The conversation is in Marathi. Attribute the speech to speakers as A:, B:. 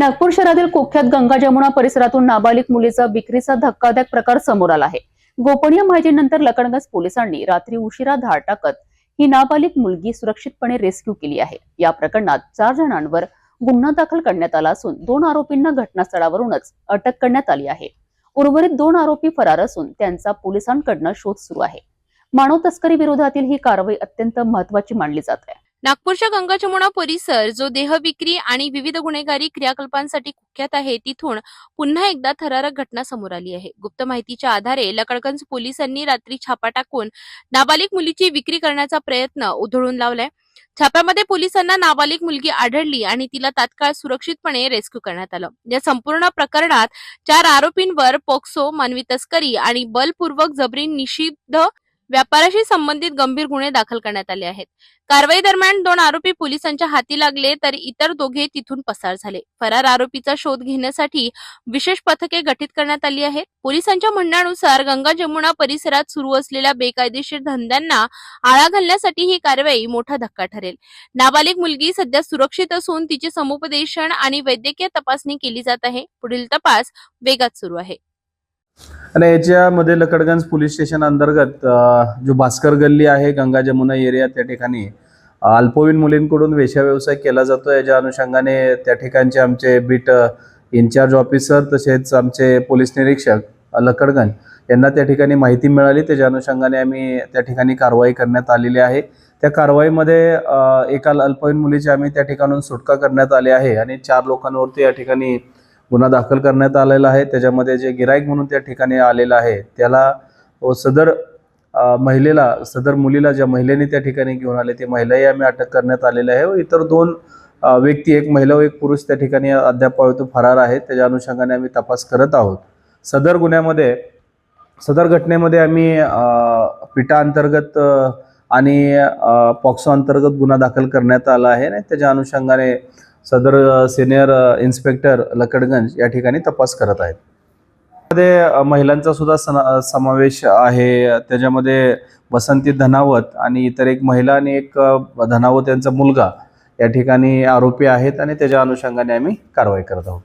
A: नागपूर शहरातील कुख्यात गंगा जमुना परिसरातून नाबालिग मुलीचा विक्रीचा धक्कादायक प्रकार समोर आला आहे। गोपनीय माहितीनंतर लखनगंज पोलिसांनी रात्री उशिरा धाड टाकत ही नाबालिग मुलगी सुरक्षितपणे रेस्क्यू केली आहे। या प्रकरणात 4 जणांवर गुन्हा दाखल करण्यात आला असून 2 आरोपींना घटनास्थळावरूनच अटक करण्यात आली आहे। उर्वरित 2 आरोपी फरार असून त्यांचा पोलिसांकडून शोध सुरू आहे। मानव तस्करी विरोधातील ही कारवाई अत्यंत महत्त्वाची मानली जात आहे।
B: नागपूरच्या गंगा जमुना परिसर जो देह विक्री आणि विविध गुन्हेगारी क्रियाकल्पांसाठी कुख्यात आहे, तिथून पुन्हा एकदा थरारक घटना समोर आली आहे। गुप्त माहितीच्या आधारे लखनगंज पोलिसांनी रात्री छापा टाकून नाबालिग मुलीची विक्री करण्याचा प्रयत्न उधळून लावलाय। छाप्यामध्ये पोलिसांना नाबालिग मुलगी आढळली आणि तिला तात्काळ सुरक्षितपणे रेस्क्यू करण्यात आलं। या संपूर्ण प्रकरणात 4 आरोपींवर पोक्सो, मानवी तस्करी आणि बलपूर्वक जबरी निषिद्ध व्यापाराशी संबंधित गंभीर गुन्हे दाखल करण्यात आले आहेत। कारवाई दरम्यान 2 आरोपी पोलिसांच्या हाती लागले तर इतर दोघे तिथून पसार झाले। फरार आरोपीचा शोध घेण्यासाठी विशेष पथके गठीत करण्यात आली आहेत। पोलिसांच्या म्हणण्यानुसार गंगा जमुना परिसरात सुरू असलेल्या बेकायदेशीर धंद्यांना आळा घालण्यासाठी ही कारवाई मोठा धक्का ठरेल। नाबालिग मुलगी सध्या सुरक्षित असून तिचे समुपदेशन आणि वैद्यकीय तपासणी केली जात आहे। पुढील तपास वेगात सुरू आहे।
C: आणि याच्यामध्ये लखनगंज पोलीस स्टेशन अंतर्गत जो भास्कर गल्ली आहे गंगा जमुना एरिया, त्या ठिकाणी अल्पवयीन मुलींकडून वेश्या व्यवसाय केला जातो। याच्या अनुषंगाने त्या ठिकाणचे आमचे बीट इन्चार्ज ऑफिसर तसेच आमचे पोलीस निरीक्षक लखनगंज यांना त्या ठिकाणी माहिती मिळाली। त्याच्या अनुषंगाने आम्ही त्या ठिकाणी कारवाई करण्यात आलेली आहे। त्या कारवाईमध्ये एका अल्पवयीन मुलीची आम्ही त्या ठिकाणून सुटका करण्यात आली आहे आणि 4 लोकांवरती या ठिकाणी गुन्हा दाखल करण्यात आलेला आहे। त्याच्यामध्ये जे गिराईक म्हणून त्या ठिकाणी आलेला आहे त्याला सदर मुलीला ज्या महिलेने त्या ठिकाणी घेऊन आले ते महिलाही आम्ही अटक करण्यात आलेली आहे। व इतर 2 व्यक्ती, एक महिला व एक पुरुष त्या ठिकाणी अद्याप फरार आहेत। त्याच्या अनुषंगाने आम्ही तपास करत आहोत। सदर घटनेमध्ये आम्ही पिटा अंतर्गत आणि पॉक्सो अंतर्गत गुन्हा दाखल करण्यात आला आहे आणि त्याच्या अनुषंगाने सदर सिनियर इन्स्पेक्टर लखनगंज या ठिकाणी तपास करत आहेत। त्यामध्ये महिलांचा सुद्धा समावेश आहे। त्याच्यामध्ये बसंती धनावत आणि इतर एक महिला आणि एक धनावत यांचा मुलगा या ठिकाणी आरोपी आहेत आणि त्याच्या अनुषंगाने आम्ही कारवाई करत आहोत।